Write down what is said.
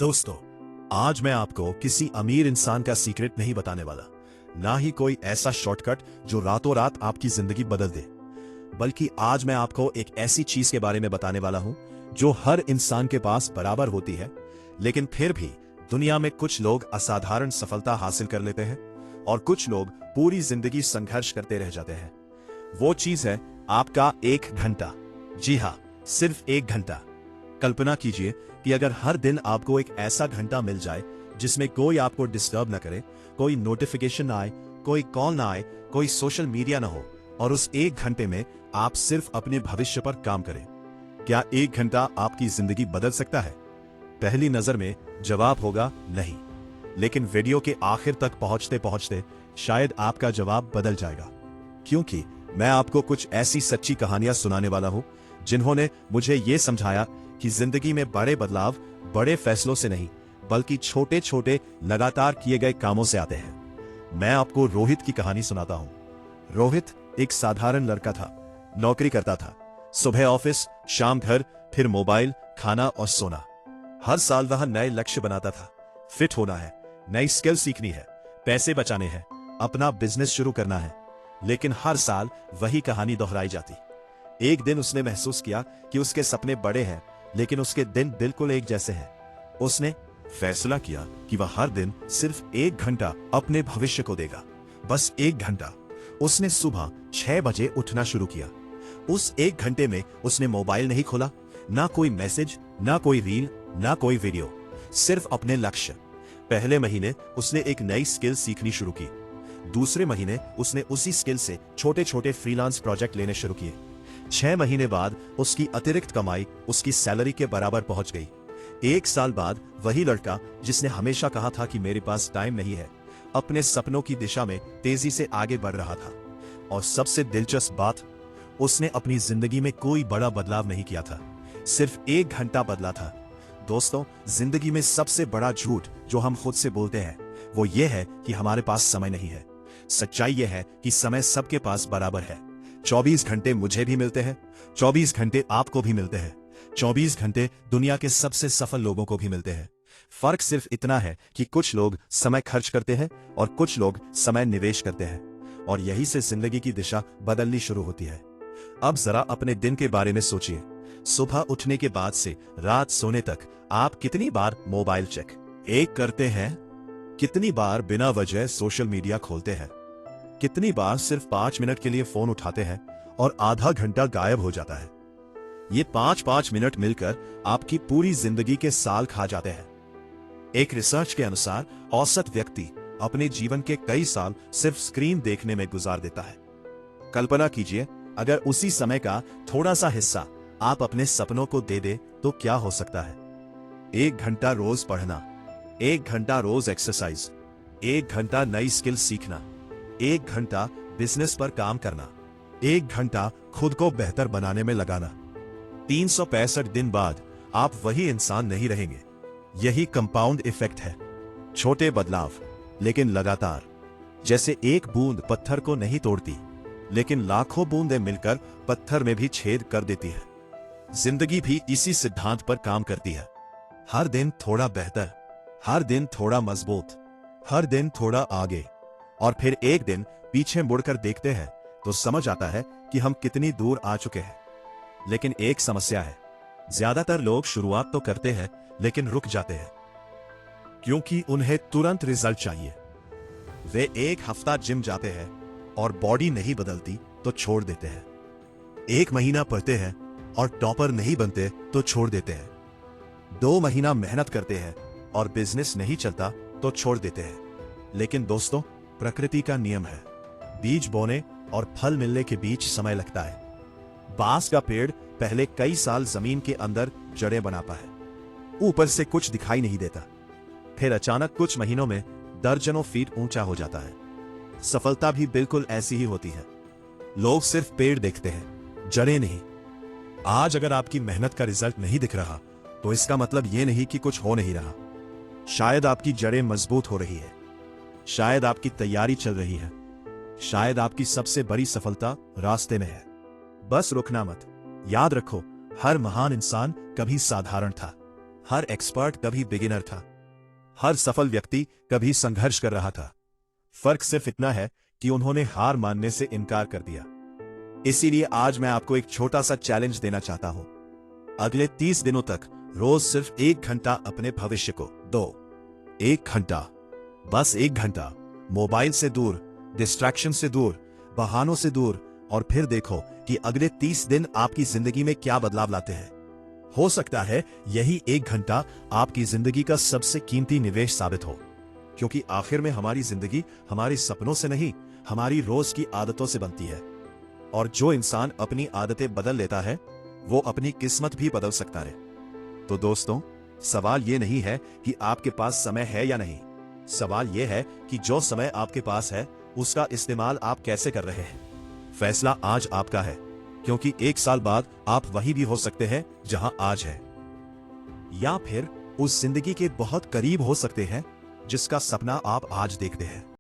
दोस्तों, आज मैं आपको किसी अमीर इंसान का सीक्रेट नहीं बताने वाला, ना ही कोई ऐसा शॉर्टकट जो रातों रात आपकी जिंदगी बदल दे, बल्कि आज मैं आपको एक ऐसी चीज के बारे में बताने वाला हूं जो हर इंसान के पास बराबर होती है, लेकिन फिर भी दुनिया में कुछ लोग असाधारण सफलता हासिल कर लेते हैं और कुछ लोग पूरी जिंदगी संघर्ष करते रह जाते हैं। वो चीज है आपका 1 घंटा। जी हां, सिर्फ 1 घंटा। कल्पना कीजिए कि अगर हर दिन आपको एक ऐसा घंटा मिल जाए जिसमें कोई आपको डिस्टर्ब ना करे, कोई नोटिफिकेशन ना आए, कोई कॉल ना आए, कोई सोशल मीडिया ना हो, और उस 1 घंटे में आप सिर्फ अपने भविष्य पर काम करें, क्या 1 घंटा आपकी जिंदगी बदल सकता है? पहली नजर में जवाब होगा नहीं, लेकिन वीडियो के आखिर तक पहुंचते पहुंचते शायद आपका जवाब बदल जाएगा, क्योंकि मैं आपको कुछ ऐसी सच्ची कहानियां सुनाने वाला हूं जिन्होंने मुझे यह समझाया कि जिंदगी में बड़े बदलाव बड़े फैसलों से नहीं, बल्कि छोटे छोटे लगातार किए गए कामों से आते हैं। मैं आपको रोहित की कहानी सुनाता हूं। रोहित एक साधारण लड़का था, नौकरी करता था, सुबह ऑफिस, शाम घर, फिर मोबाइल, खाना और सोना। हर साल वह नए लक्ष्य बनाता था। फिट होना है, नई स्किल सीखनी है, पैसे बचाने हैं, अपना बिजनेस शुरू करना है, लेकिन हर साल वही कहानी दोहराई जाती। एक दिन उसने महसूस किया कि उसके सपने बड़े हैं, लेकिन उसके दिन बिल्कुल एक जैसे हैं। उसने फैसला किया कि वह हर दिन सिर्फ 1 घंटा अपने भविष्य को देगा, बस 1 घंटा। उसने सुबह 6 बजे उठना शुरू किया। उस 1 घंटे में उसने मोबाइल नहीं खोला, ना कोई मैसेज, ना कोई रील, ना कोई वीडियो, सिर्फ अपने लक्ष्य। पहले महीने उसने एक नई स्किल सीखनी शुरू की। दूसरे महीने उसने उसी स्किल से छोटे छोटे फ्रीलांस प्रोजेक्ट लेने शुरू किए। 6 महीने बाद उसकी अतिरिक्त कमाई उसकी सैलरी के बराबर पहुंच गई। 1 साल बाद वही लड़का जिसने हमेशा कहा था कि मेरे पास टाइम नहीं है, अपने सपनों की दिशा में तेजी से आगे बढ़ रहा था। और सबसे दिलचस्प बात, उसने अपनी जिंदगी में कोई बड़ा बदलाव नहीं किया था, सिर्फ 1 घंटा बदला था। दोस्तों, जिंदगी में सबसे बड़ा झूठ जो हम खुद से बोलते हैं वो ये है कि हमारे पास समय नहीं है। सच्चाई यह है कि समय सबके पास बराबर है। 24 घंटे मुझे भी मिलते हैं, 24 घंटे आपको भी मिलते हैं, 24 घंटे दुनिया के सबसे सफल लोगों को भी मिलते हैं। फर्क सिर्फ इतना है कि कुछ लोग समय खर्च करते हैं और कुछ लोग समय निवेश करते हैं, और यही से जिंदगी की दिशा बदलनी शुरू होती है। अब जरा अपने दिन के बारे में सोचिए। सुबह उठने के बाद से रात सोने तक आप कितनी बार मोबाइल चेक करते हैं? कितनी बार बिना वजह सोशल मीडिया खोलते हैं? कितनी बार सिर्फ 5 मिनट के लिए फोन उठाते हैं और आधा घंटा गायब हो जाता है? ये 5-5 मिनट मिलकर आपकी पूरी जिंदगी के साल खा जाते हैं। एक रिसर्च के अनुसार औसत व्यक्ति अपने जीवन के कई साल सिर्फ स्क्रीन देखने में गुजार देता है। कल्पना कीजिए, अगर उसी समय का थोड़ा सा हिस्सा आप अपने सपनों को दे दे तो क्या हो सकता है? 1 घंटा रोज पढ़ना, 1 घंटा रोज एक्सरसाइज, 1 घंटा नई स्किल सीखना, 1 घंटा बिजनेस पर काम करना, 1 घंटा खुद को बेहतर बनाने में लगाना। 365 दिन बाद आप वही इंसान नहीं रहेंगे। यही कंपाउंड इफेक्ट है। छोटे बदलाव लेकिन लगातार, जैसे एक बूंद पत्थर को नहीं तोड़ती, लेकिन लाखों बूंदें मिलकर पत्थर में भी छेद कर देती है। जिंदगी भी इसी सिद्धांत पर काम करती है। हर दिन थोड़ा बेहतर, हर दिन थोड़ा मजबूत, हर दिन थोड़ा आगे, और फिर एक दिन पीछे मुड़कर देखते हैं तो समझ आता है कि हम कितनी दूर आ चुके हैं। लेकिन एक समस्या है, ज्यादातर लोग शुरुआत तो करते हैं लेकिन रुक जाते हैं, क्योंकि उन्हें तुरंत रिजल्ट चाहिए। वे 1 हफ्ता जिम जाते हैं और बॉडी नहीं बदलती तो छोड़ देते हैं। 1 महीना पढ़ते हैं और टॉपर नहीं बनते तो छोड़ देते हैं। 2 महीना मेहनत करते हैं और बिजनेस नहीं चलता तो छोड़ देते हैं। लेकिन दोस्तों, प्रकृति का नियम है, बीज बोने और फल मिलने के बीच समय लगता है। बांस का पेड़ पहले कई साल जमीन के अंदर जड़ें बनाता है, ऊपर से कुछ दिखाई नहीं देता, फिर अचानक कुछ महीनों में दर्जनों फीट ऊंचा हो जाता है। सफलता भी बिल्कुल ऐसी ही होती है। लोग सिर्फ पेड़ देखते हैं, जड़ें नहीं। आज अगर आपकी मेहनत का रिजल्ट नहीं दिख रहा तो इसका मतलब यह नहीं कि कुछ हो नहीं रहा। शायद आपकी जड़ें मजबूत हो रही है, शायद आपकी तैयारी चल रही है, शायद आपकी सबसे बड़ी सफलता रास्ते में है। बस रुकना मत। याद रखो, हर महान इंसान कभी साधारण था। हर एक्सपर्ट कभी बिगिनर था, हर सफल व्यक्ति कभी संघर्ष कर रहा था। फर्क सिर्फ इतना है कि उन्होंने हार मानने से इनकार कर दिया। इसीलिए आज मैं आपको एक छोटा सा चैलेंज देना चाहता हूं। अगले 30 दिनों तक रोज सिर्फ 1 घंटा अपने भविष्य को दो। 1 घंटा, बस 1 घंटा, मोबाइल से दूर, डिस्ट्रैक्शन से दूर, बहानों से दूर, और फिर देखो कि अगले 30 दिन आपकी जिंदगी में क्या बदलाव लाते हैं। हो सकता है यही 1 घंटा आपकी जिंदगी का सबसे कीमती निवेश साबित हो, क्योंकि आखिर में हमारी जिंदगी हमारे सपनों से नहीं, हमारी रोज की आदतों से बनती है। और जो इंसान अपनी आदतें बदल लेता है वो अपनी किस्मत भी बदल सकता है। तो दोस्तों, सवाल ये नहीं है कि आपके पास समय है या नहीं, सवाल यह है कि जो समय आपके पास है उसका इस्तेमाल आप कैसे कर रहे हैं। फैसला आज आपका है, क्योंकि 1 साल बाद आप वही भी हो सकते हैं जहां आज है, या फिर उस जिंदगी के बहुत करीब हो सकते हैं जिसका सपना आप आज देखते हैं।